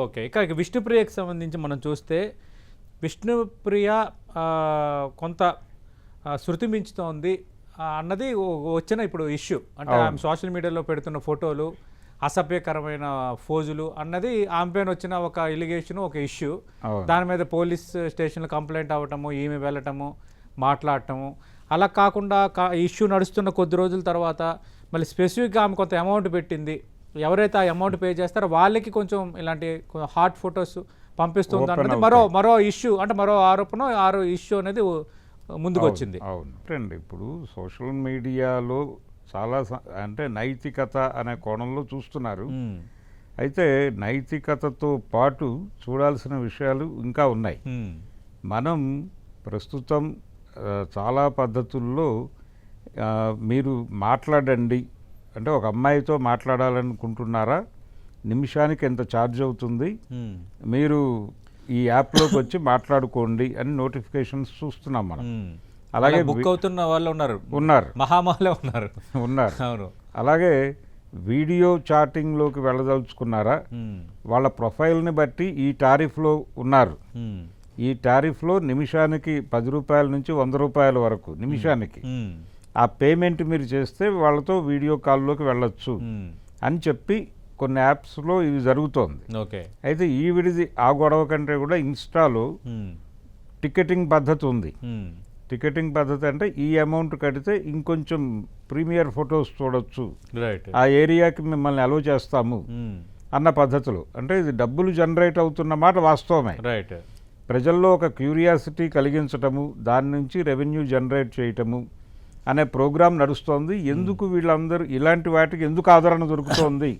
Okay. ఇక విష్ణుప్రియకి సంబంధించి మనం చూస్తే విష్ణుప్రియ కొంత శృతి మించుతోంది అన్నది వచ్చిన ఇప్పుడు ఇష్యూ. అంటే ఆమె సోషల్ మీడియాలో పెడుతున్న ఫోటోలు అసభ్యకరమైన ఫోజులు అన్నది ఆమె పైన వచ్చిన ఒక ఎలిగేషన్, ఒక ఇష్యూ. దాని మీద పోలీస్ స్టేషన్లో కంప్లైంట్ అవ్వటము, ఈమె వెళ్ళటము, మాట్లాడటము. అలా కాకుండా ఇష్యూ నడుస్తున్న కొద్ది రోజుల తర్వాత మళ్ళీ స్పెసిఫిక్గా ఆమె కొంత అమౌంట్ పెట్టింది. ఎవరైతే ఆ అమౌంట్ పే చేస్తారో వాళ్ళకి కొంచెం ఇలాంటి హాట్ ఫొటోస్ పంపిస్తుంది అన్నది మరో ఇష్యూ, అంటే మరో ఆరోపణ, ఇష్యూ అనేది ముందుకు వచ్చింది. అవును. ఇప్పుడు సోషల్ మీడియాలో చాలా అంటే నైతికత అనే కోణంలో చూస్తున్నారు. అయితే నైతికతతో పాటు చూడాల్సిన విషయాలు ఇంకా ఉన్నాయి. మనం ప్రస్తుతం చాలా పద్ధతుల్లో మీరు మాట్లాడండి అంటే ఒక అమ్మాయితో మాట్లాడాలనుకుంటున్నారా, నిమిషానికి ఎంత ఛార్జ్ అవుతుంది, మీరు ఈ యాప్లోకి వచ్చి మాట్లాడుకోండి అని నోటిఫికేషన్స్ చూస్తున్నాం మనం. అలాగే బుక్ అవుతున్న వాళ్ళు ఉన్నారు, మహామాలే ఉన్నారు. అవును. అలాగే వీడియో చాటింగ్లోకి వెళ్ళదలుచుకున్నారా, వాళ్ళ ప్రొఫైల్ని బట్టి ఈ టారిఫ్లో ఉన్నారు. ఈ టారిఫ్లో నిమిషానికి 10 రూపాయల నుంచి 100 రూపాయల వరకు నిమిషానికి ఆ పేమెంట్ మీరు చేస్తే వాళ్ళతో వీడియో కాల్లోకి వెళ్ళొచ్చు అని చెప్పి కొన్ని యాప్స్లో ఇది జరుగుతోంది. అయితే ఈ విడిది ఆ గొడవ కంటే కూడా ఇన్స్టాలో టికెటింగ్ పద్ధతి ఉంది. టికెటింగ్ పద్ధతి అంటే ఈ అమౌంట్ కడితే ఇంకొంచెం ప్రీమియర్ ఫొటోస్ చూడొచ్చు, ఆ ఏరియాకి మిమ్మల్ని అలో చేస్తాము అన్న పద్ధతులు. అంటే ఇది డబ్బులు జనరేట్ అవుతున్న మాట వాస్తవమే. ప్రజల్లో ఒక క్యూరియాసిటీ కలిగించటము, దాని నుంచి రెవెన్యూ జనరేట్ చేయటము అనే ప్రోగ్రాం నడుస్తోంది. ఎందుకు వీళ్ళందరూ ఇలాంటి వాటికి ఎందుకు ఆదరణ దొరుకుతోంది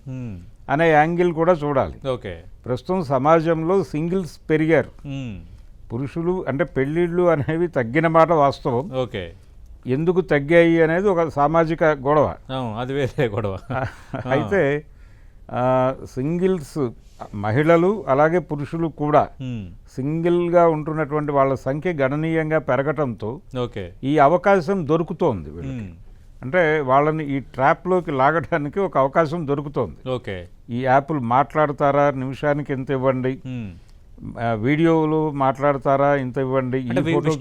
అనే యాంగిల్ కూడా చూడాలి. ప్రస్తుతం సమాజంలో సింగిల్స్ పెరిగారు. పురుషులు అంటే పెళ్ళిళ్ళు అనేవి తగ్గిన మాట వాస్తవం. ఎందుకు తగ్గాయి అనేది ఒక సామాజిక గొడవ, అది వేరే గొడవ. అయితే సింగిల్స్ మహిళలు అలాగే పురుషులు కూడా సింగిల్గా ఉంటున్నటువంటి వాళ్ళ సంఖ్య గణనీయంగా పెరగటంతో ఈ అవకాశం దొరుకుతోంది వీళ్ళకి. అంటే వాళ్ళని ఈ ట్రాప్లోకి లాగడానికి ఒక అవకాశం దొరుకుతోంది. ఈ యాప్లు మాట్లాడతారా, నిమిషానికి ఎంత ఇవ్వండి, వీడియోలు మాట్లాడతారా ఇంత ఇవ్వండి, ఈ ఫోటో